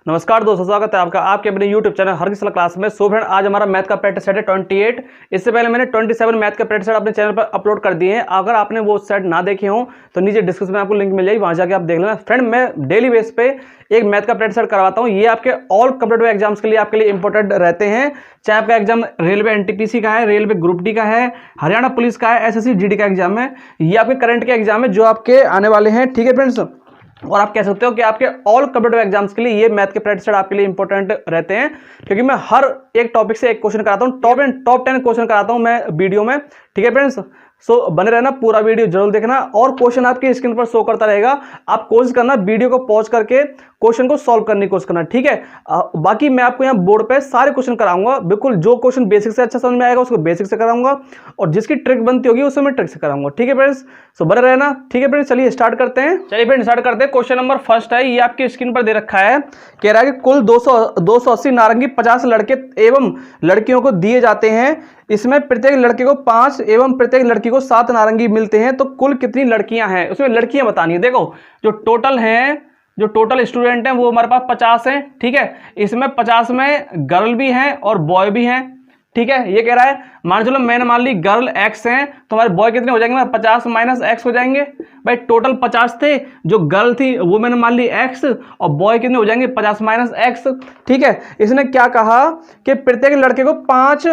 नमस्कार दोस्तों, स्वागत है आपका आपके अपने YouTube चैनल हर किसी क्लास में। सो फ्रेंड, आज हमारा मैथ का प्रैक्टिस सेट है 28। इससे पहले मैंने 27 मैथ का प्रैक्टिस सेट अपने चैनल पर अपलोड कर दिए हैं। अगर आपने वो सेट ना देखे हो तो नीचे डिस्क्रिप्शन में आपको लिंक मिल जाएगी, वहां जाके आप देख लेना। फ्रेंड, मैं डेली बेस पे एक मैथ का प्रैक्टिस सेट करवाता हूँ। ये आपके ऑल कॉम्पिटिटिव एग्जाम्स के लिए आपके लिए इंपॉर्टेंट रहते हैं। चाहे आपका एग्जाम रेलवे एनटीपीसी का है, रेलवे ग्रुप डी का है, हरियाणा पुलिस का है, एसएससी जीडी का एग्जाम है, ये आपके करंट के एग्जाम है जो आपके आने वाले हैं। ठीक है फ्रेंड्स, और आप कह सकते हो कि आपके ऑल कॉम्पिटिटिव एग्जाम्स के लिए ये मैथ के प्रैक्टिस सेट आपके लिए इंपॉर्टेंट रहते हैं, क्योंकि मैं हर एक टॉपिक से एक क्वेश्चन कराता हूं। टॉप 10 क्वेश्चन कराता हूं मैं वीडियो में। ठीक है फ्रेंड्स, सो बने रहना, पूरा वीडियो जरूर देखना। और क्वेश्चन आपकी स्क्रीन पर शो करता रहेगा, आप कोशिश करना वीडियो को पॉज करके क्वेश्चन को सॉल्व करने की कोशिश करना। ठीक है, बाकी मैं आपको यहाँ बोर्ड पे सारे क्वेश्चन कराऊंगा। बिल्कुल जो क्वेश्चन बेसिक से अच्छा समझ में आएगा उसको बेसिक से कराऊंगा, और जिसकी ट्रिक बनती होगी उससे मैं ट्रिक से कराऊंगा। ठीक है फ्रेंड्स, सो बने रहना। ठीक है फ्रेंड्स, चलिए स्टार्ट करते हैं। स्टार्ट करते हैं। क्वेश्चन नंबर फर्स्ट है, ये आपकी स्क्रीन पर दे रखा है। कह रहा है कि कुल 280 नारंगी 50 लड़के एवं लड़कियों को दिए जाते हैं। इसमें प्रत्येक लड़के को 5 एवं प्रत्येक लड़की को 7 नारंगी मिलते हैं, तो कुल कितनी लड़कियां हैं? उसमें लड़कियां बतानी है। देखो, जो टोटल स्टूडेंट हैं वो हमारे पास 50 हैं। ठीक है, इसमें 50 में गर्ल भी हैं और बॉय भी हैं। ठीक है, ये कह रहा है मान चलो मैंने मान ली गर्ल x हैं, तो हमारे बॉय कितने हो जाएंगे? 50 माइनस x हो जाएंगे। भाई टोटल 50 थे, जो गर्ल थी वो मैंने मान ली x, और बॉय कितने हो जाएंगे? 50 माइनस x। ठीक है, इसने क्या कहा कि प्रत्येक लड़के को 5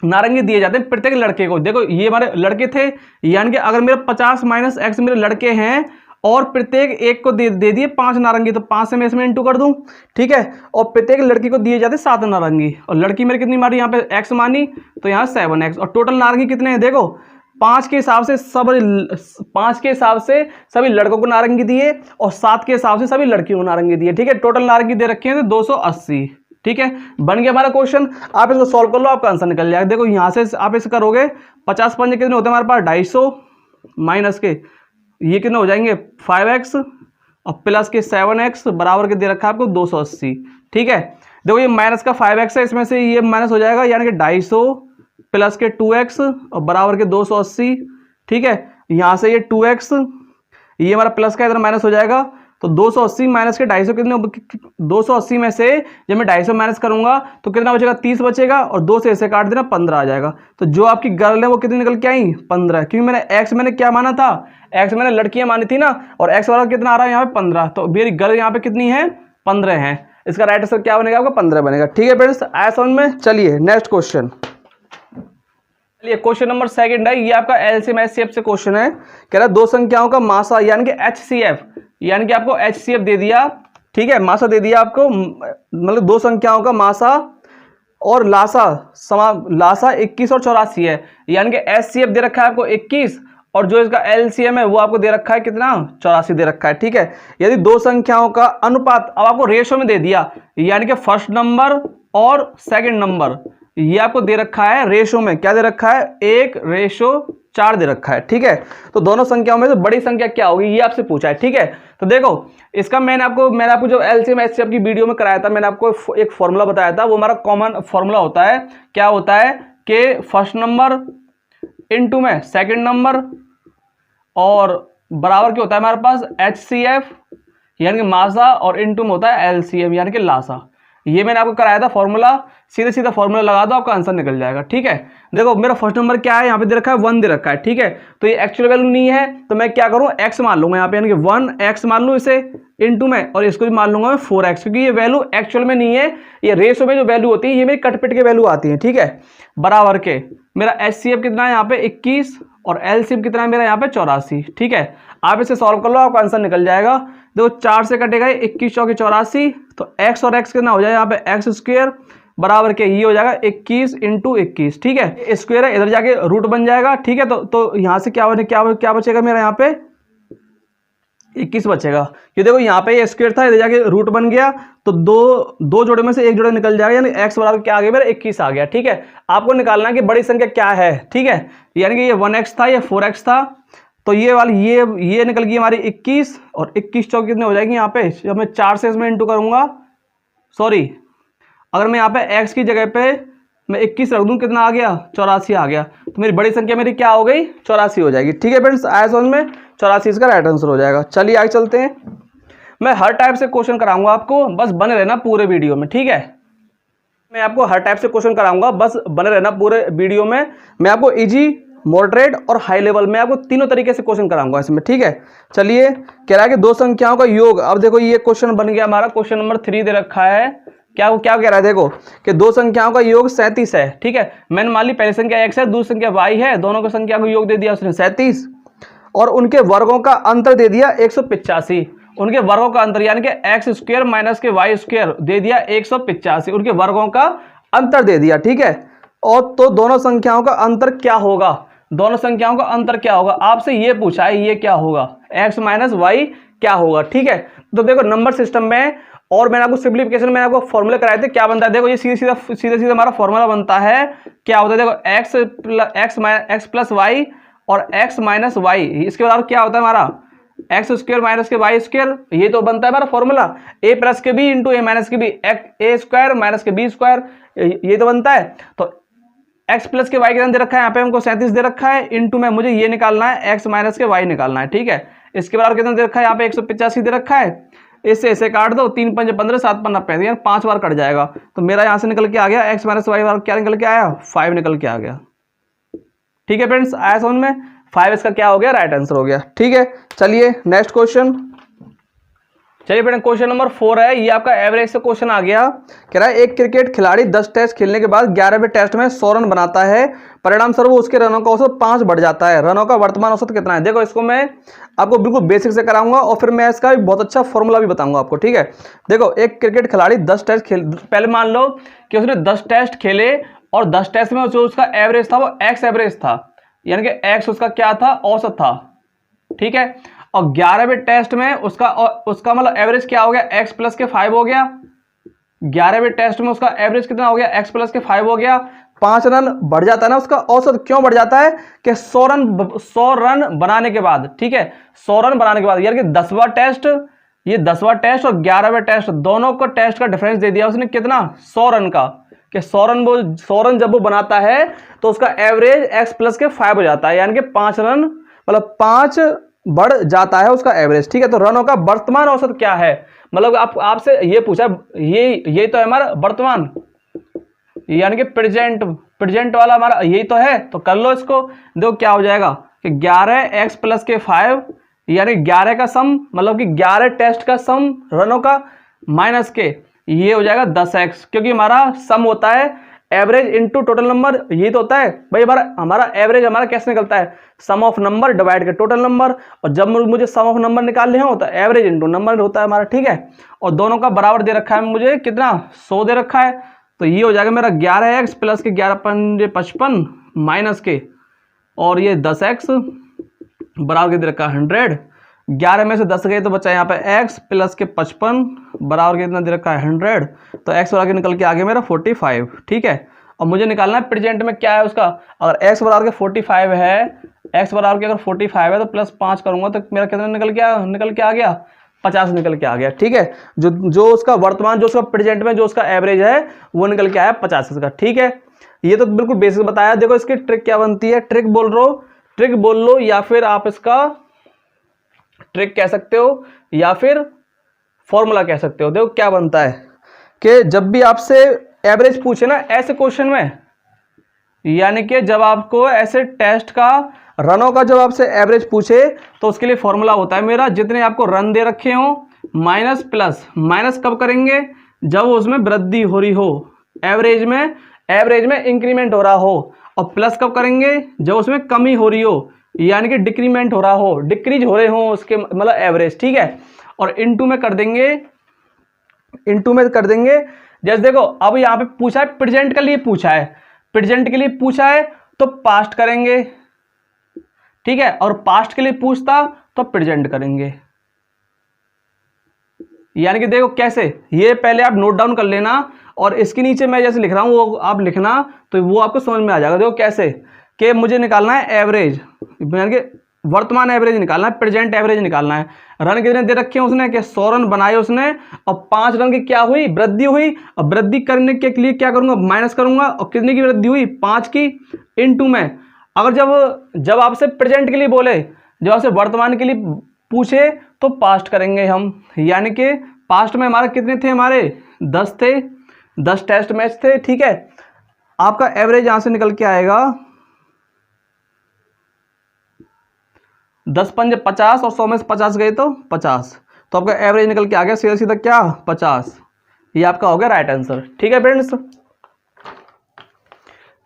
नारंगी दिए जाते हैं। प्रत्येक लड़के को, देखो ये हमारे लड़के थे, यानी कि अगर मेरे 50 माइनस x मेरे लड़के हैं और प्रत्येक एक को दे दिए 5 नारंगी, तो 5 से मैं इसमें इंटू कर दूं। ठीक है, और प्रत्येक लड़की को दिए जाते 7 नारंगी, और लड़की मेरी कितनी मारी? यहाँ पे x मानी, तो यहाँ 7x। और टोटल नारंगी कितने हैं? देखो 5 के हिसाब से सभी लड़कों को नारंगी दिए, और 7 के हिसाब से सभी लड़कियों को नारंगी दिए। ठीक है, टोटल नारंगी दे रखी है 280। ठीक है, बन गया हमारा क्वेश्चन। आप इसको सॉल्व कर लो, आपका आंसर निकल जाएगा। देखो यहां से आप इसे करोगे, 50 पंजे कितने होते हैं हमारे पास? 250 माइनस के ये कितने हो जाएंगे? 5x, और प्लस के 7x बराबर के दे रखा है आपको 280। ठीक है, देखो ये माइनस का 5x है, इसमें से ये माइनस हो जाएगा, यानी कि 250 प्लस के 2x और बराबर के 280। ठीक है, यहां से ये 2x, ये हमारा प्लस का इधर माइनस हो जाएगा, तो 280 माइनस के 250 कितने? 280 में से जब मैं 250 माइनस करूंगा तो कितना बचेगा? 30 बचेगा, और 2 से ऐसे काट देना, 15 आ जाएगा। तो जो आपकी गर्ल है वो कितनी निकल के आई? 15, क्योंकि मैंने x मैंने क्या माना था? x मैंने लड़कियां मानी थी ना, और x वाला कितना आ रहा है यहाँ पे? 15। तो मेरी गर्ल यहाँ पे कितनी है? 15 है। इसका राइट आंसर क्या बनेगा आपका? 15 बनेगा। ठीक है फ्रेंड्स, आया समझ में? चलिए नेक्स्ट क्वेश्चन। चलिए क्वेश्चन नंबर सेकंड है, ये आपका एलसीएम एचसीएफ से क्वेश्चन है। कह रहा है दो संख्याओं का मासा यानी कि एचसीएफ, यानी कि आपको एचसीएफ दे दिया। ठीक है, मासा दे दिया आपको, मतलब दो संख्याओं का मासा और लासा 21 और 84 है, यानी कि एचसीएफ दे रखा है आपको 21, और जो इसका एलसीएम है वो आपको दे रखा है कितना? 84 दे रखा है। ठीक है, यदि दो संख्याओं का अनुपात अब आपको रेशो में दे दिया, यानी कि फर्स्ट नंबर और सेकंड नंबर, ये आपको दे रखा है रेशो में। क्या दे रखा है? 1:4 दे रखा है। ठीक है, तो दोनों संख्याओं में से बड़ी संख्या क्या होगी ये आपसे पूछा है। ठीक है, तो देखो इसका मैंने आपको जो एलसीएम एचसीएफ की वीडियो में कराया था, मैंने आपको एक फॉर्मूला बताया था। वो हमारा कॉमन फॉर्मूला होता है। क्या होता है कि फर्स्ट नंबर इनटू में सेकंड नंबर, और बराबर क्या होता है हमारे पास? एचसीएफ यानी कि मासा, और इनटू में होता है एलसीएम यानी कि लासा। ये मैंने आपको कराया था फॉर्मूला, सीधा फॉर्मूला लगा दो, आपका आंसर निकल जाएगा। ठीक है, देखो मेरा फर्स्ट नंबर क्या है? यहाँ पे दे रखा है 1 दे रखा है। ठीक है, तो ये एक्चुअल वैल्यू नहीं है, तो मैं क्या करूँ? x मान लूंगा यहाँ पे, यानी कि 1x मान लूँ इसे इनटू में, और इसको भी मान लूंगा मैं 4x, क्योंकि ये वैल्यू एक्चुअल में नहीं है, ये रेशो में जो वैल्यू होती है ये मेरी कटपिट के वैल्यू आती है। ठीक है, बराबर के मेरा एचसीएफ कितना है यहाँ पे? 21, और एलसीएम कितना है मेरा यहाँ पे? 84। ठीक है, आप इसे सॉल्व कर लो, आपका आंसर निकल जाएगा। देखो 4 से कटेगा 21 चौके 84, तो x और x कितना हो जाएगा यहाँ पे? x स्क्वायर बराबर के ये हो जाएगा 21 इंटू 21। ठीक है, स्क्वायर है, इधर जाके रूट बन जाएगा। ठीक है, तो यहाँ से क्या बचेगा मेरा? यहाँ पे 21 बचेगा। ये देखो यहाँ पे ये स्क्वायर था, इधर जाके रूट बन गया, तो दो जोड़े में से एक जोड़े निकल जाएगा, यानी x बराबर क्या आ गया मेरा? 21 आ गया। ठीक है, आपको निकालना है कि बड़ी संख्या क्या है। ठीक है, यानी कि ये 1x था, ये 4x था, तो ये वाली ये निकल गई हमारी 21, और 21 चौक कितने हो जाएगी यहाँ पे? जब मैं 4 से इसमें इंटू करूंगा, सॉरी अगर मैं यहाँ पे x की जगह पे मैं 21 रख दूं, कितना आ गया? 84 आ गया। तो मेरी बड़ी संख्या मेरी क्या हो गई? 84 हो जाएगी। ठीक है फ्रेंड्स, आया समझ में? 84 इसका राइट आंसर हो जाएगा। चलिए आगे चलते हैं। मैं हर टाइप से क्वेश्चन कराऊंगा आपको, बस बने रहना पूरे वीडियो में, ठीक है। मैं आपको हर टाइप से क्वेश्चन कराऊंगा, बस बने रहना पूरे वीडियो में। मैं आपको इजी, मॉडरेट और हाई लेवल में आपको तीनों तरीके से क्वेश्चन कराऊंगा इसमें, ठीक है। चलिए, कह रहा है कि दो संख्याओं का योग। अब देखो ये क्वेश्चन बन गया हमारा, क्वेश्चन नंबर 3 दे रखा है। क्या क्या कह रहा है, देखो कि दो संख्याओं का योग 37 है, ठीक है। मैंने मान ली पहली संख्या x है, दूसरी संख्या y है, दोनों की संख्या को योग दे दिया उसने 37 और उनके वर्गों का अंतर दे दिया 185। उनके वर्गों का अंतर यानी कि एक्स स्क्वायर माइनस के वाई स्क्वायर दे दिया 185, उनके वर्गों का अंतर दे दिया, ठीक है। और तो दोनों संख्याओं का अंतर क्या होगा, दोनों संख्याओं का अंतर क्या होगा, आपसे ये पूछा है, ये क्या होगा, एक्स माइनस वाई क्या होगा, ठीक है। तो देखो नंबर सिस्टम में, और मैंने आपको सिंप्लीफिकेशन में आपको फॉर्मूले कराए थे, क्या बनता है, देखो ये सीधा सीधा हमारा फॉर्मूला बनता है, क्या होता है, देखो एक्स प्लस वाई और एक्स माइनस वाई, इसके बाद क्या होता है हमारा एक्स स्क्वायर माइनस के वाई स्क्वायर, ये तो बनता है हमारा फॉर्मूला। ए प्लस के बी इंटू ए माइनस के बी, ए स्क्वायर माइनस के बी स्क्वायर, ये तो बनता है। तो एक्स प्लस के वाई कितना दे रखा है, यहाँ पे हमको 37 दे रखा है, इंटू में मुझे ये निकालना है एक्स माइनस के वाई निकालना है, ठीक है। इसके बराबर कितना दे रखा है, यहाँ पे 185 दे रखा है, इससे ऐसे काट दो, 3 पंजे 15, 7 पन्ना 35, यानी 5 बार कट जाएगा। तो मेरा यहाँ से निकल के आ गया एक्स माइनस वाई बार क्या निकल के आया, 5 निकल के आ गया, ठीक है फ्रेंड्स। आया समझ में, 5 इसका क्या हो गया, राइट आंसर हो गया, ठीक है। चलिए नेक्स्ट क्वेश्चन, चलिए फ्रेंड क्वेश्चन नंबर 4 है, ये आपका एवरेज से क्वेश्चन आ गया। कह रहा है एक क्रिकेट खिलाड़ी 10 टेस्ट खेलने के बाद 11वें टेस्ट में 100 रन बनाता है, परिणाम स्वरूप उसके रनों का औसत 5 बढ़ जाता है, रनों का वर्तमान औसत कितना है। देखो इसको मैं आपको बिल्कुल बेसिक से कराऊंगा और फिर मैं इसका बहुत अच्छा फॉर्मूला भी बताऊंगा आपको, ठीक है। देखो एक क्रिकेट खिलाड़ी 10 टेस्ट खेल, पहले मान लो कि उसने 10 टेस्ट खेले और 10 टेस्ट में जो उसका एवरेज था वो एक्स एवरेज था, यानी कि एक्स उसका क्या था, औसत था, ठीक है। और 11वें टेस्ट में उसका मतलब एवरेज क्या हो गया, एक्स प्लस के 5 हो गया। 11वें टेस्ट में उसका एवरेज कितना हो गया, एक्स प्लस के 5 हो गया, 5 रन बढ़ जाता है ना उसका औसत। क्यों बढ़ जाता है कि 100 रन बनाने के बाद, ठीक है, 100 रन बनाने के बाद, यानी कि 10वां टेस्ट, ये 10वां टेस्ट और 11वें टेस्ट दोनों को टेस्ट का डिफरेंस दे दिया उसने कितना, 100 रन का, कि 100 रन जब वो बनाता है तो उसका एवरेज एक्स प्लस के 5 हो जाता है, यानी कि 5 रन मतलब 5 बढ़ जाता है उसका एवरेज, ठीक है। तो रनों का वर्तमान औसत क्या है, मतलब आपसे ये पूछा, ये तो है हमारा वर्तमान, यानी कि प्रेजेंट वाला हमारा यही तो है। तो कर लो इसको, देखो क्या हो जाएगा कि 11 एक्स प्लस के 5 यानी 11 का सम, मतलब कि 11 टेस्ट का सम रनों का माइनस के, ये हो जाएगा 10x, क्योंकि हमारा सम होता है एवरेज इनटू टोटल नंबर, ये तो होता है भाई हमारा एवरेज हमारा कैसे निकलता है, सम ऑफ नंबर डिवाइड के टोटल नंबर, और जब मुझे सम ऑफ नंबर निकालने हो तो एवरेज इनटू नंबर होता है हमारा, ठीक है। और दोनों का बराबर दे रखा है मुझे कितना, 100 दे रखा है, तो ये हो जाएगा मेरा 11x प्लस के 11 पंजे 55 माइनस के, और ये 10x बराबर के दे रखा है 100, 11 में से 10 गए तो बचा यहाँ पे x प्लस के 55 बराबर के इतना दे रखा है 100, तो x बराबर के निकल के आगे मेरा 45, ठीक है। और मुझे निकालना है प्रेजेंट में क्या है उसका, अगर x बराबर के 45 है, x बराबर के अगर 45 है तो प्लस 5 करूंगा तो मेरा कितना निकल के आ गया 50 निकल के आ गया, ठीक है। जो उसका वर्तमान, जो उसका प्रेजेंट में जो उसका एवरेज है वो निकल के आया 50 का, ठीक है। ये तो बिल्कुल बेसिक बताया। देखो इसकी ट्रिक क्या बनती है, ट्रिक बोल लो या फिर आप इसका ट्रिक कह सकते हो या फिर फॉर्मूला कह सकते हो। देखो क्या बनता है कि जब भी आपसे एवरेज पूछे ना ऐसे क्वेश्चन में, यानी कि जब आपको ऐसे टेस्ट का रनों का जब आपसे एवरेज पूछे तो उसके लिए फॉर्मूला होता है मेरा, जितने आपको रन दे रखे हो माइनस प्लस, माइनस कब करेंगे, जब उसमें वृद्धि हो रही हो, एवरेज में इंक्रीमेंट हो रहा हो, और प्लस कब करेंगे, जब उसमें कमी हो रही हो, यानी कि डिक्रीमेंट हो रहा हो, डिक्रीज हो रहे हो उसके मतलब एवरेज, ठीक है। और इनटू में कर देंगे, जैसे देखो अब यहाँ पे पूछा है प्रेजेंट के लिए पूछा है, तो पास्ट करेंगे, ठीक है, और पास्ट के लिए पूछता तो प्रेजेंट करेंगे। यानी कि देखो कैसे, ये पहले आप नोट डाउन कर लेना और इसके नीचे मैं जैसे लिख रहा हूं वो आप लिखना, तो वो आपको समझ में आ जाएगा। देखो कैसे कि मुझे निकालना है एवरेज, यानी कि वर्तमान एवरेज निकालना है, प्रेजेंट एवरेज निकालना है। रन कितने दे रखे हैं उसने कि 100 रन बनाए उसने, और 5 रन की क्या हुई, वृद्धि हुई। और वृद्धि करने के लिए क्या करूंगा, माइनस करूंगा, और कितने की वृद्धि हुई, 5 की, इनटू में। अगर जब आपसे प्रेजेंट के लिए बोले, जब आपसे वर्तमान के लिए पूछे तो पास्ट करेंगे हम, यानी कि पास्ट में हमारे कितने थे, हमारे 10 थे, 10 टेस्ट मैच थे, ठीक है। आपका एवरेज यहां से निकल के आएगा 10 पंजे 50 और 100 में से 50 गए तो 50, तो आपका एवरेज निकल के आ गया सीधा सीधा क्या 50। ये आपका हो गया राइट आंसर, ठीक है फ्रेंड्स।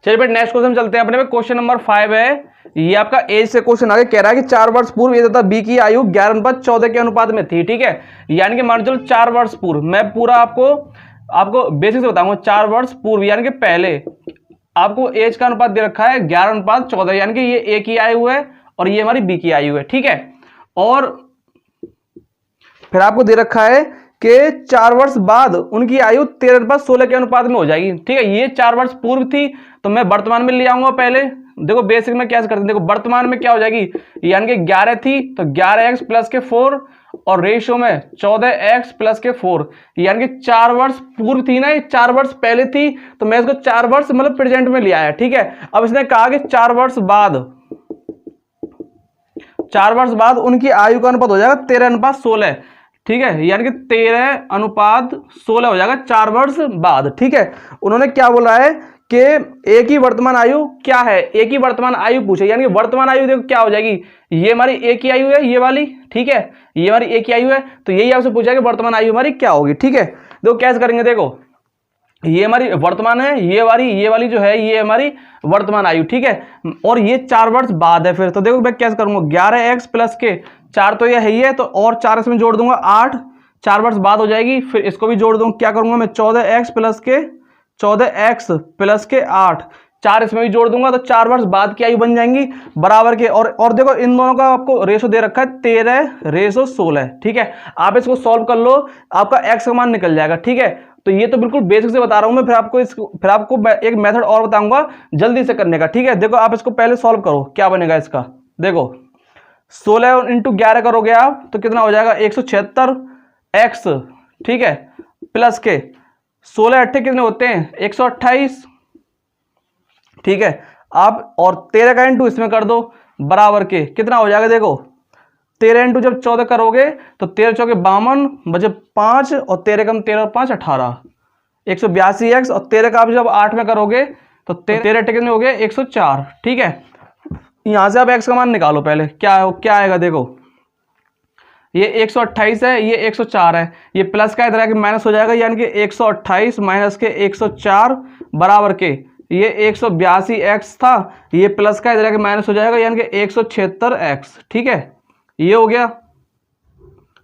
चलिए फ्रेंड नेक्स्ट क्वेश्चन चलते हैं अपने में। क्वेश्चन नंबर 5 है, ये आपका एज से क्वेश्चन आगे कह रहा है कि 4 वर्ष पूर्व ये तथा बी की आयु 11:14 के अनुपात में थी, ठीक है। यानी कि मान चलो 4 वर्ष पूर्व, मैं पूरा आपको बेसिक से बताऊंगा। 4 वर्ष पूर्व यानी कि पहले आपको एज का अनुपात दे रखा है 11:14, यानी कि ये ए की आयु है और ये हमारी बी की आयु है, ठीक है। और फिर आपको दे रखा है कि 4 वर्ष बाद उनकी आयु 13:16 के अनुपात में हो जाएगी, ठीक है। ये 4 वर्ष पूर्व थी तो मैं वर्तमान में ले आऊंगा पहले। देखो बेसिक में क्या करते हैं, देखो वर्तमान में क्या हो जाएगी, यानी कि 11 थी तो 11x प्लस के 4 और रेशियो में 14x प्लस के 4, यानी कि 4 वर्ष पूर्व थी ना, ये 4 वर्ष पहले थी तो मैं इसको 4 वर्ष मतलब प्रेजेंट में ले आया, ठीक है। अब इसने कहा कि 4 वर्ष बाद उनकी आयु का अनुपात हो जाएगा 13:16, ठीक है। यानी कि 13:16 हो जाएगा 4 वर्ष बाद, ठीक है। उन्होंने क्या बोला है कि ए की वर्तमान आयु क्या है, ए की वर्तमान आयु पूछे, यानी कि वर्तमान आयु देखो क्या हो जाएगी, ये हमारी ए की आयु है ये वाली, ठीक है। ये हमारी ए की आयु है तो यही आपसे पूछा कि वर्तमान आयु हमारी क्या होगी, ठीक है। देखो कैसे करेंगे, देखो ये हमारी वर्तमान है, ये वाली जो है ये हमारी वर्तमान आयु, ठीक है। और ये 4 वर्ष बाद है फिर, तो देखो मैं कैसे करूंगा, 11x प्लस के 4 तो ये है ही है, तो और 4 इसमें जोड़ दूंगा 8, 4 वर्ष बाद हो जाएगी। फिर इसको भी जोड़ दूंगा, क्या करूंगा मैं 14x प्लस के 8, 4 इसमें भी जोड़ दूंगा तो 4 वर्ष बाद की आयु बन जाएंगी बराबर के। और देखो इन दोनों का आपको रेशो दे रखा है 13:16, ठीक है। आप इसको सॉल्व कर लो, आपका x का मान निकल जाएगा, ठीक है। तो ये तो बिल्कुल बेसिक से बता रहा हूं मैं, फिर आपको एक मेथड और बताऊंगा जल्दी से करने का, ठीक है। देखो आप इसको पहले सॉल्व करो, क्या बनेगा इसका, देखो 16 × 11 करोगे आप तो कितना हो जाएगा 176x, ठीक है, प्लस के 16 8 कितने होते हैं 128, ठीक है। आप और 13 का इंटू इसमें कर दो बराबर के कितना हो जाएगा, देखो 13 इंटू जब 14 करोगे तो 13 चौके 52 बचे 5 और 13 कम 13 और 5 18, 182x, और 13 का आप जब 8 में करोगे तो 13 कितने हो गए 104, ठीक है। यहां से आप x का मान निकालो पहले, क्या आएगा, देखो ये 128 है, ये 104 है, ये प्लस का इधर आके माइनस हो जाएगा, यानी कि 128 माइनस के 104 बराबर के ये 182x था, ये प्लस का इधर आके माइनस हो जाएगा, यानी कि 176x, ठीक है। ये हो गया,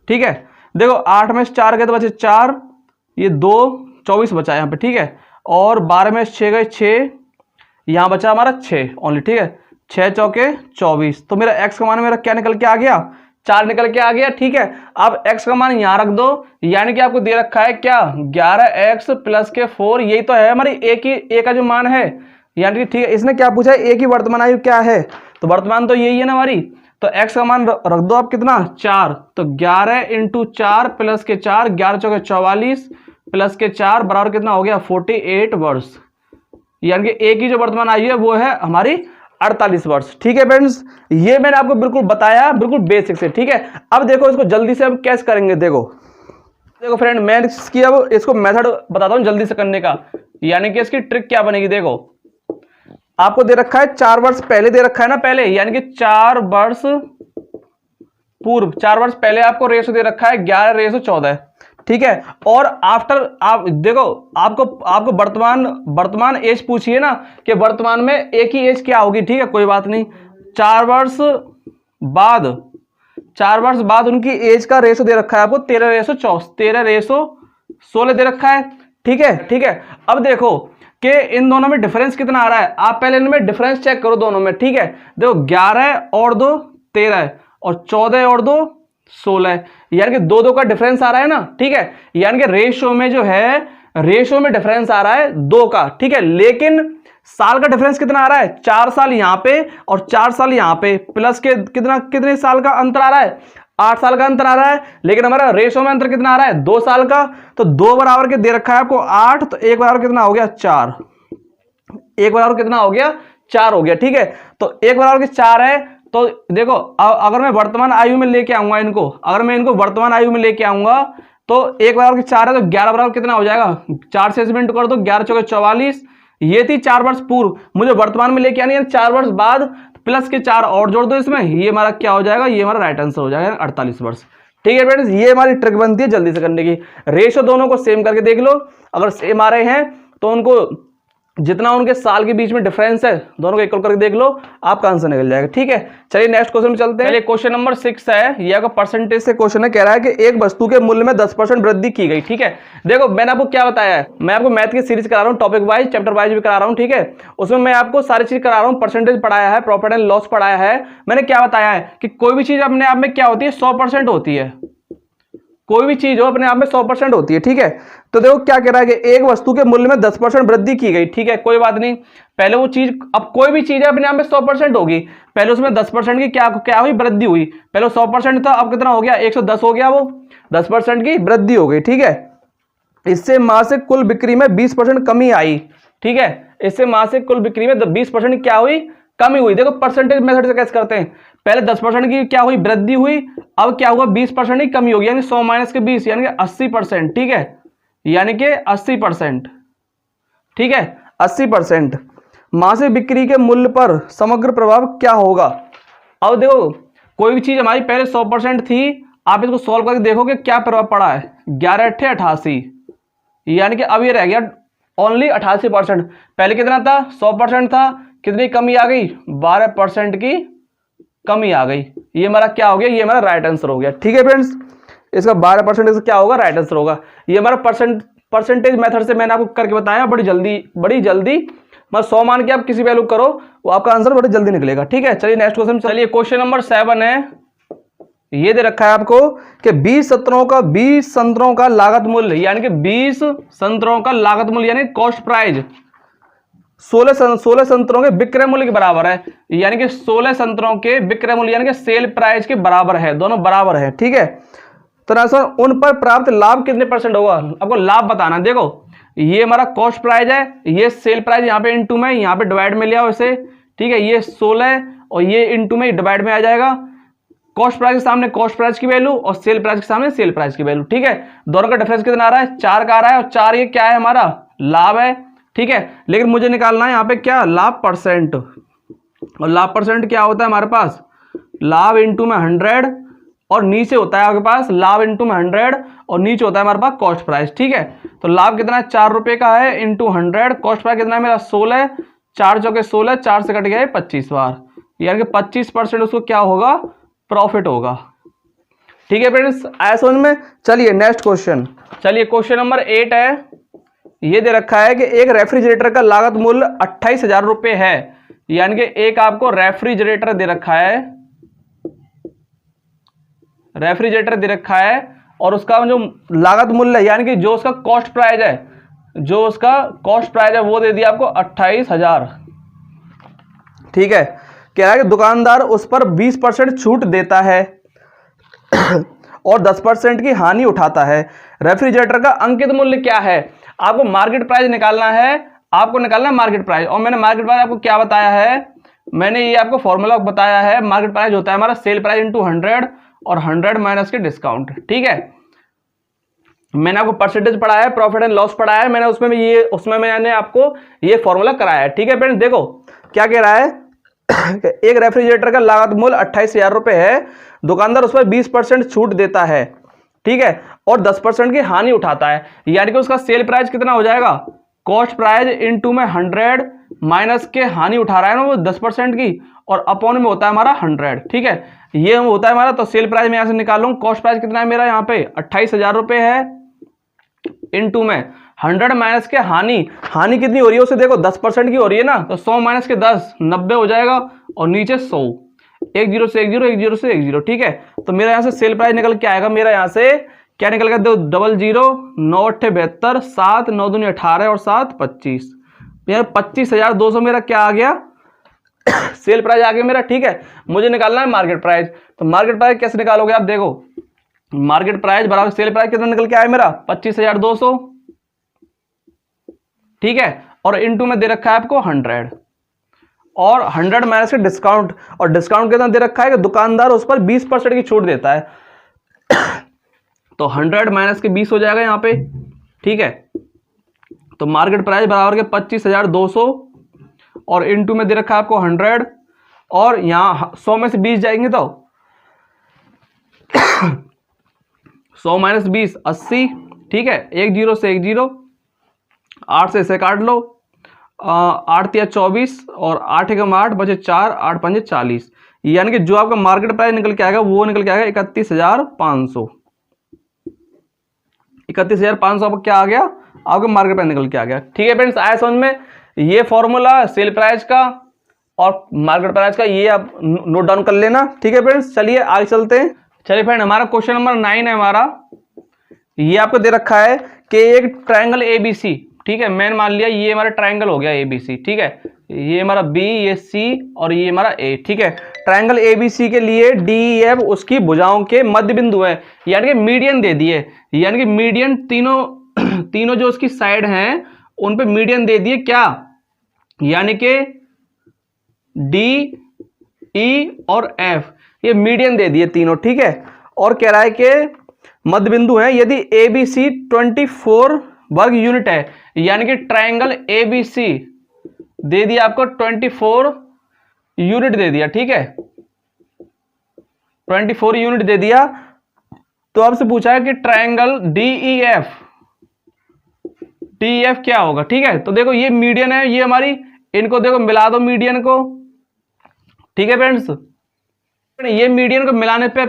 ठीक है। देखो 8 में से 4 गए तो बचे 4, ये 2 24 बचा यहाँ पे, ठीक है। और 12 में से 6 गए 6, यहाँ बचा हमारा 6 ओनली, ठीक है। 6 चौके 24, तो मेरा x का मान मेरा क्या निकल के आ गया 4 निकल के आ गया, ठीक है। अब x का मान यहां रख दो, यानी कि आपको दे रखा है क्या 11x प्लस के 4, यही तो है हमारी ए का जो मान है, यानी कि ठीक है। इसने क्या पूछा है ए की वर्तमान आयु क्या है, तो वर्तमान तो यही है ना हमारी, तो x का मान रख दो आप कितना 4, तो 11 × 4 प्लस के 4, 11 चौके 44 प्लस के 4 बराबर कितना हो गया 48 वर्ष, यानी कि ए की जो वर्तमान आयु है वो है हमारी 48 वर्ष, ठीक है फ्रेंड्स। ये मैंने आपको बिल्कुल बताया, बिल्कुल बेसिक से, ठीक है। अब देखो इसको जल्दी से हम कैसे करेंगे, देखो फ्रेंड मैं अब इसको मेथड बताता हूं जल्दी से करने का, यानी कि इसकी ट्रिक क्या बनेगी। देखो आपको दे रखा है 4 वर्ष पहले दे रखा है ना, पहले यानी कि 4 वर्ष पूर्व, 4 वर्ष पहले आपको रेशो दे रखा है 11:14, ठीक है। और आफ्टर आप देखो आपको वर्तमान एज पूछिए ना कि वर्तमान में एक ही एज क्या होगी, ठीक है, कोई बात नहीं। 4 वर्ष बाद उनकी एज का रेशो दे रखा है आपको 13:16 दे रखा है, ठीक है। अब देखो कि इन दोनों में डिफरेंस कितना आ रहा है, आप पहले इनमें डिफरेंस चेक करो दोनों में, ठीक है। देखो 11 और 2 13 और 14 और 2 16, यानी कि 2 का डिफरेंस आ रहा है ना, ठीक है। यानी कि रेशियो में डिफरेंस आ रहा है 2 का, ठीक है। लेकिन साल का डिफरेंस कितना आ रहा है 4 साल यहां पे और 4 साल यहां पे, प्लस के कितने साल का अंतर आ रहा है 8 साल का अंतर आ रहा है। लेकिन हमारा रेशियो में अंतर कितना आ रहा है 2 साल का, तो 2 बराबर के दे रखा है आपको 8, तो 1 बराबर कितना हो गया 4, 1 बराबर कितना हो गया 4 हो गया, ठीक है। तो 1 बराबर के 4 है तो देखो अगर मैं वर्तमान आयु में लेके आऊंगा इनको, अगर मैं इनको वर्तमान आयु में लेके आऊंगा तो 1 = 4 है तो 11 बराबर कितना हो जाएगा, 4 से इसमें इंटू कर दो, 11 × 4 = 44। ये थी 4 वर्ष पूर्व, मुझे वर्तमान में लेके आनी है 4 वर्ष बाद, प्लस के 4 और जोड़ दो इसमें, ये हमारा क्या हो जाएगा, ये हमारा राइट आंसर हो जाएगा 48 वर्ष। ठीक है फ्रेंड्स, ये हमारी ट्रिक बनती है जल्दी से करने की। रेशो दोनों को सेम करके देख लो, अगर सेम आ रहे हैं तो उनको जितना उनके साल के बीच में डिफरेंस है दोनों को इक्वल करके देख लो, आपका आंसर निकल जाएगा। ठीक है, चलिए नेक्स्ट क्वेश्चन में चलते हैं। चलिए क्वेश्चन नंबर 6 है, ये आपका परसेंटेज से क्वेश्चन है, कह रहा है कि एक वस्तु के मूल्य में 10% वृद्धि की गई। ठीक है, देखो मैंने आपको क्या बताया है, मैं आपको मैथ की सीरीज करा रहा हूँ, टॉपिक वाइज चैप्टर वाइज भी करा रहा हूँ। ठीक है, उसमें मैं आपको सारी चीज करा रहा हूँ, परसेंटेज पढ़ाया है, प्रॉफिट एंड लॉस पढ़ाया है। मैंने क्या बताया है कि कोई भी चीज अपने आप में क्या होती है, 100% होती है। कोई भी चीज हो अपने आप में 100% होती है। ठीक है, तो देखो क्या कह रहा है कि एक वस्तु के मूल्य में 10% वृद्धि की गई। ठीक है, कोई बात नहीं, पहले वो चीज, अब कोई भी चीज है अपने आप में 100% होगी, पहले उसमें 10% की क्या हुई, वृद्धि हुई। पहले 100% था, अब कितना हो गया, 110 हो गया, वो 10% की वृद्धि हो गई। ठीक है, इससे मासिक कुल बिक्री में 20% कमी आई। ठीक है, इससे मासिक कुल बिक्री में 20% क्या हुई, कमी हुई। देखो परसेंटेज मेथड से कैसे करते हैं, पहले 10% की क्या हुई, वृद्धि हुई, अब क्या हुआ, 20% की कमी होगी, यानी 100 - के 20 यानी कि 80%। ठीक है, यानी कि 80%। ठीक है, 80%। मासिक बिक्री के मूल्य पर समग्र प्रभाव क्या होगा। अब देखो कोई भी चीज हमारी पहले 100% थी, आप इसको सॉल्व करके देखोगे क्या प्रभाव पड़ा है, 11 × 8 = 88, यानी कि अब ये रह गया ओनली 88%। पहले कितना था, 100% था, कितनी कमी आ गई, 12% की कमी आ गई। ये हमारा क्या हो गया, ये हमारा राइट आंसर हो गया। ठीक है फ्रेंड्स, इसका 12% से क्या होगा, राइट आंसर होगा। ये हमारा परसेंटेज मेथड से मैंने आपको करके बताया, बड़ी जल्दी मतलब 100 मान के आप किसी वैल्यू करो, वो आपका आंसर बड़ी जल्दी निकलेगा। ठीक है, चलिए नेक्स्ट क्वेश्चन। चलिए क्वेश्चन नंबर 7 है, ये दे रखा है आपको कि 20 संतरों का लागत मूल्य, यानी कि 20 संतरों का लागत मूल्य यानी कॉस्ट प्राइस 16 संतरों के विक्रय मूल्य के बराबर है, यानी कि 16 संतरों के विक्रय मूल्य यानी कि सेल प्राइस के बराबर है, दोनों बराबर है। ठीक है, तो ना सर उन पर प्राप्त लाभ कितने % होगा, आपको लाभ बताना। देखो ये हमारा कॉस्ट प्राइस है, ये सेल प्राइस, यहाँ पे इनटू में, यहाँ पे डिवाइड में लिया इसे। ठीक है, ये 16 और ये इनटू में डिवाइड में आ जाएगा। कॉस्ट प्राइस के सामने कॉस्ट प्राइस की वैल्यू और सेल प्राइस के सामने सेल प्राइस की वैल्यू। ठीक है, दोनों का डिफरेंस कितना आ रहा है, 4 का आ रहा है, और 4 ये क्या है, हमारा लाभ है। ठीक है, लेकिन मुझे निकालना है यहाँ पे क्या, लाभ %। और लाभ % क्या होता है हमारे पास, लाभ इनटू में 100, और नीचे होता है आपके पास लाभ इनटू में 100, और नीचे होता है हमारे पास कॉस्ट प्राइस। ठीक है, तो लाभ कितना है, 4 रुपए का है इनटू 100, कॉस्ट प्राइस कितना है मेरा 16, 4 चौके 16, 4 से कट गया है 25 बार, यानी कि 25% उसको क्या होगा, प्रॉफिट होगा। ठीक है फ्रेंड्स, आया समझ में। चलिए नेक्स्ट क्वेश्चन। चलिए क्वेश्चन नंबर 8 है, ये दे रखा है कि एक रेफ्रिजरेटर का लागत मूल्य 28,000 रुपए है, यानी कि एक आपको रेफ्रिजरेटर दे रखा है, रेफ्रिजरेटर दे रखा है, और उसका जो लागत मूल्य यानी कि जो उसका कॉस्ट प्राइस है, जो उसका कॉस्ट प्राइस है वो दे दिया आपको 28,000। ठीक है, कह रहा है कि दुकानदार उस पर 20% छूट देता है और 10% की हानि उठाता है। रेफ्रिजरेटर का अंकित मूल्य क्या है, आपको मार्केट प्राइस निकालना है, आपको निकालना है मार्केट प्राइस। और मैंने मार्केट प्राइस आपको क्या बताया है, मैंने ये आपको फॉर्मूला बताया है, मार्केट प्राइस होता है हमारा सेल प्राइस इनटू 100 और 100 माइनस के डिस्काउंट। ठीक है, मैंने आपको परसेंटेज पढ़ाया है, प्रॉफिट एंड लॉस पढ़ाया है, मैंने उसमें मैंने आपको ये फॉर्मूला कराया है। ठीक है फ्रेंड्स, देखो क्या कह रहा है एक रेफ्रिजरेटर का लागत मूल्य 28,000 रुपए है, दुकानदार उस पर 20% छूट देता है। ठीक है, और 10% की हानि उठाता है, यानी कि उसका सेल प्राइस कितना हो जाएगा, कॉस्ट प्राइस इनटू में 100 माइनस के हानि उठा रहा है ना वो 10% की, और अपॉन में होता है हमारा 100। ठीक है, ये होता है हमारा, तो सेल प्राइस मैं यहां से निकाल लूं, कॉस्ट प्राइस कितना है मेरा यहाँ पे 28,000 रुपए है, इनटू में 100 माइनस के हानि कितनी हो रही है उसे देखो 10% की हो रही है ना, तो 100 माइनस के 10 90 हो जाएगा, और नीचे 100, 1 0 से 1 0, 1 0 से 1 0। ठीक है, तो मेरा यहाँ से सेल प्राइस निकल के आएगा, मेरा यहाँ से क्या निकल गया, 00 9 8 72 7 9 दूनी 18 और 7 25, यार 25,200 मेरा क्या आ गया सेल प्राइस आ गया मेरा। ठीक है, मुझे निकालना है मार्केट प्राइस, तो मार्केट प्राइस कैसे निकालोगे आप, देखो मार्केट प्राइस बराबर सेल प्राइस कितना निकल के आया मेरा 25,200। ठीक है, और इनटू में दे रखा है आपको 100, और 100 माइनस के डिस्काउंट, और डिस्काउंट कितना दे रखा है कि दुकानदार उस पर 20% की छूट देता है। तो 100 माइनस के 20 हो जाएगा यहाँ पे, ठीक है। तो मार्केट प्राइस बराबर के 25,200 और इनटू में दे रखा है आपको 100, और यहाँ 100 में से 20 जाएंगे तो 100 माइनस 20 80, ठीक है। 1 0 से 1 0, 8 से इसे काट लो, 8 या 24 और 8 एकम 8 बचे 4, 8 5 40, यानी कि जो आपका मार्केट प्राइस निकल के आएगा वो निकल के आएगा 31,500। 31,500 आपको क्या आ गया, आपका मार्केट प्राइस निकल के आ गया, ठीक है फ्रेंड्स। आया समझ में? ये फॉर्मूला सेल प्राइस का और मार्केट प्राइस का, ये आप नोट डाउन कर लेना, ठीक है फ्रेंड्स। चलिए आगे चलते हैं। चलिए फ्रेंड, हमारा क्वेश्चन नंबर 9 है हमारा। ये आपको दे रखा है कि एक ट्रायंगल ABC, ठीक है, मैंने मान लिया ये हमारा ट्रायंगल हो गया ABC, ठीक है। ये हमारा B, ये C और ये हमारा A, ठीक है। ट्रायंगल ABC के लिए DEF उसकी भुजाओं के मध्य बिंदु है, यानी कि मीडियन दे दिए, यानी कि मीडियन तीनों जो उसकी साइड हैं उन पे मीडियन दे दिए क्या, यानी कि D, E और F, ये मीडियन दे दिए तीनों, ठीक है। और कह रहा है कि मध्य बिंदु है यदि ABC 24 वर्ग यूनिट है, यानी कि ट्रायंगल ABC दे दिया आपको 24 यूनिट दे दिया, ठीक है, 24 यूनिट दे दिया। तो आपसे पूछा है कि ट्रायंगल DEF क्या होगा, ठीक है। तो देखो ये मीडियन है, ये हमारी, इनको देखो मिला दो मीडियन को, ठीक है फ्रेंड्स। ये मीडियन को मिलाने पे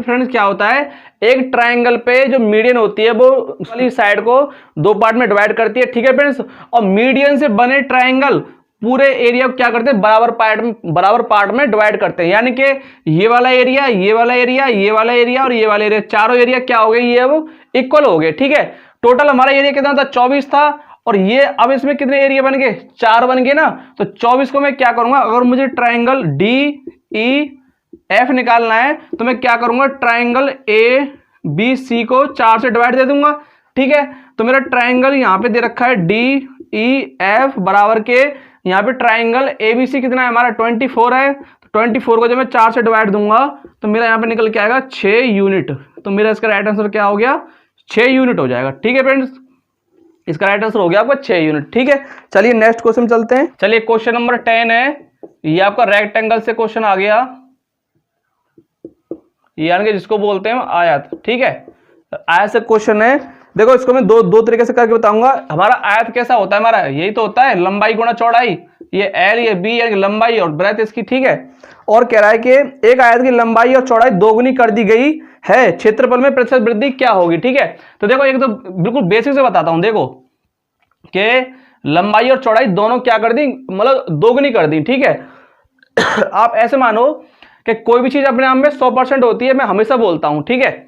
फ्रेंड्स क्या होता है, एक ट्रायंगल पे जो मीडियन होती है वो वाली साइड को 2 पार्ट में डिवाइड करती है, ठीक है फ्रेंड्स। और मीडियन से बने ट्रायंगल पूरे एरिया को क्या करते हैं, बराबर पार्ट में डिवाइड करते हैं, यानी कि ये वाला एरिया, ये वाला एरिया, ये वाला एरिया और ये वाला एरिया, चारों एरिया क्या हो गए, ये अब इक्वल हो गए, ठीक है। टोटल हमारा एरिया कितना था, 24 था, और ये अब इसमें कितने एरिया बन गए, 4 बन गए ना। तो 24 को मैं क्या करूंगा, अगर मुझे ट्रायंगल DEF निकालना है तो मैं क्या करूंगा, ट्रायंगल ABC को 4 से डिवाइड दे दूंगा, ठीक है। तो मेरा ट्रायंगल यहां पे दे रखा है DEF बराबर के, यहां पे ट्रायंगल ABC कितना है हमारा 24 है, तो 24 को जब मैं 4 से डिवाइड दूंगा तो मेरा यहां पे निकल के आएगा 6 यूनिट। तो मेरा इसका राइट आंसर क्या हो गया, 6 यूनिट हो जाएगा, ठीक है फ्रेंड्स। इसका राइट आंसर हो गया आपका 6 यूनिट, ठीक है। चलिए नेक्स्ट क्वेश्चन चलते हैं। चलिए क्वेश्चन नंबर 10 है, ये आपका रेक्टेंगल से क्वेश्चन आ गया, यानी कि जिसको बोलते हैं आयत, ठीक है। आयत से क्वेश्चन है, देखो इसको मैं दो तरीके से करके बताऊंगा। हमारा आयत कैसा होता है, हमारा यही तो होता है, लंबाई गुणा चौड़ाई, ये L ये B यानी लंबाई और ब्रेथ इसकी, ठीक है। और कह रहा है कि एक आयत की लंबाई और चौड़ाई दोगुनी कर दी गई है, क्षेत्रफल में प्रतिशत वृद्धि क्या होगी, ठीक है। तो देखो एक तो बिल्कुल बेसिक से बताता हूं, देखो कि लंबाई और चौड़ाई दोनों क्या कर दी, मतलब दोगुनी कर दी, ठीक है। आप ऐसे मानो कि कोई भी चीज अपने आप में 100% होती है, मैं हमेशा बोलता हूं, ठीक है।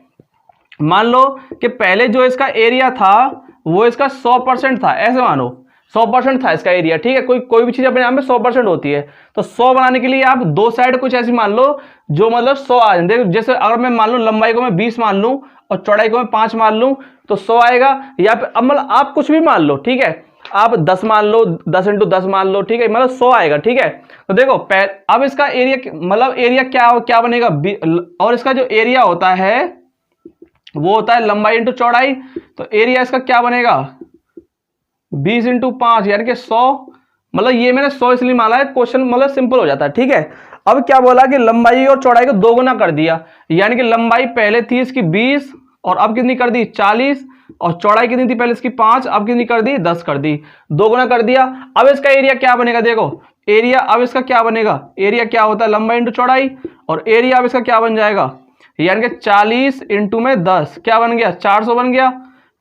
मान लो कि पहले जो इसका एरिया था वो इसका 100% था, ऐसे मानो 100% था इसका एरिया, ठीक है। कोई भी चीज अपने आप में 100% होती है, तो 100 बनाने के लिए आप दो साइड कुछ ऐसी मान लो जो मतलब 100 आ जाए। जैसे अगर मैं मान लूं लंबाई को मैं 20 मान लूं और चौड़ाई को मैं 5 मान लूं तो 100 आएगा। या अब मतलब आप कुछ भी मान लो, ठीक है, आप 10 मान लो, 10 × 10 मान लो, ठीक है, मतलब 100 आएगा, ठीक है। तो देखो अब इसका एरिया मतलब एरिया क्या बनेगा, और इसका जो एरिया होता है वो होता है लंबाई इंटू चौड़ाई, तो एरिया इसका क्या बनेगा 20 × 5 यानी कि 100। मतलब ये मैंने 100 इसलिए माना है, क्वेश्चन मतलब सिंपल हो जाता है, ठीक है। अब क्या बोला कि लंबाई और चौड़ाई को दोगुना कर दिया, यानी कि लंबाई पहले थी इसकी 20 और अब कितनी कर दी 40, और चौड़ाई कितनी थी पहले इसकी 5, अब कितनी कर दी 10 कर दी, दोगुना कर दिया। अब इसका एरिया क्या बनेगा, देखो एरिया अब इसका क्या बनेगा, एरिया क्या होता है लंबाई इंटू चौड़ाई, और एरिया अब इसका क्या बन जाएगा, यानी कि 40 × में 10 क्या बन गया 400 बन गया।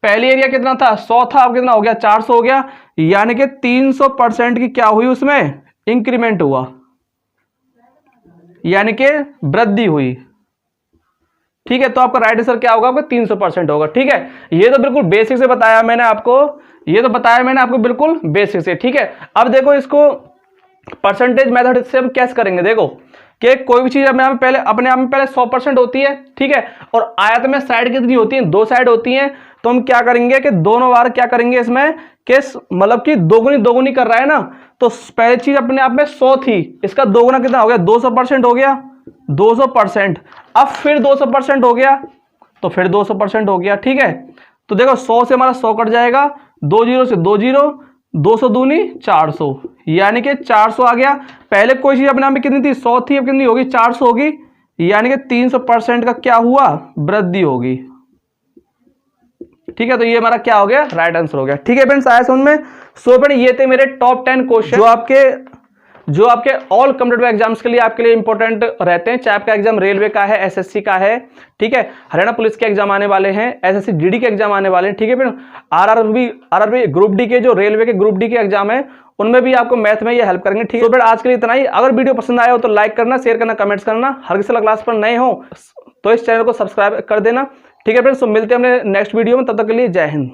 पहले एरिया कितना था 100 था, अब कितना हो गया 400 हो गया, यानी कि 300% की क्या हुई उसमें इंक्रीमेंट हुआ, यानी कि वृद्धि हुई, ठीक है। तो आपका राइट आंसर क्या होगा, आपका 300% होगा, ठीक है। ये तो बिल्कुल बेसिक से बताया मैंने आपको, बिल्कुल बेसिक से, ठीक है। अब देखो इसको परसेंटेज मेथड से हम कैसे करेंगे, देखो कि कोई भी चीज अपने आप में पहले 100% होती है, ठीक है, और आयत में साइड कितनी होती है 2 साइड होती हैं। तो हम क्या करेंगे कि दोनों बार क्या करेंगे इसमें कि मतलब कि दोगुनी दोगुनी कर रहा है ना, तो पहली चीज अपने आप में 100 थी, इसका दोगुना कितना हो गया, 200% हो गया, 200%। अब फिर 200% हो गया, तो फिर 200% हो गया। ठीक है, तो देखो 100 से हमारा 100 कट जाएगा, 2 जीरो से 2 जीरो, 200 दूनी 400, यानी कि 400 आ गया। पहले कोई चीज अपने आप में कितनी थी, 100 थी, अब कितनी होगी, 400 होगी, यानी कि 300% का क्या हुआ, वृद्धि होगी। ठीक है, तो ये हमारा क्या हो गया, राइट आंसर हो गया। ठीक है फ्रेंड्स, आया समझ में। सो फ्रेंड ये थे मेरे टॉप 10 क्वेश्चन जो आपके ऑल कॉम्पिटिटिव एग्जाम्स के लिए आपके लिए इंपॉर्टेंट रहते हैं, चाहे आपका एग्जाम रेलवे का है, एसएससी का है, ठीक है, हरियाणा पुलिस के एग्जाम आने वाले हैं, एसएससी जीडी के एग्जाम आने वाले हैं। ठीक है फिर आरआरबी ग्रुप डी के, जो रेलवे के ग्रुप डी के एग्जाम है, उनमें भी आपको मैथ में ये हेल्प करेंगे। ठीक है, तो फिर आज के लिए इतना ही। अगर वीडियो पसंद आया हो तो लाइक करना, शेयर करना, कमेंट्स करना। हर किसी क्लास पर नए हो तो इस चैनल को सब्सक्राइब कर देना। ठीक है फ्रेंड्स, तो मिलते हैं अपने नेक्स्ट वीडियो में, तब तक के लिए जय हिंद।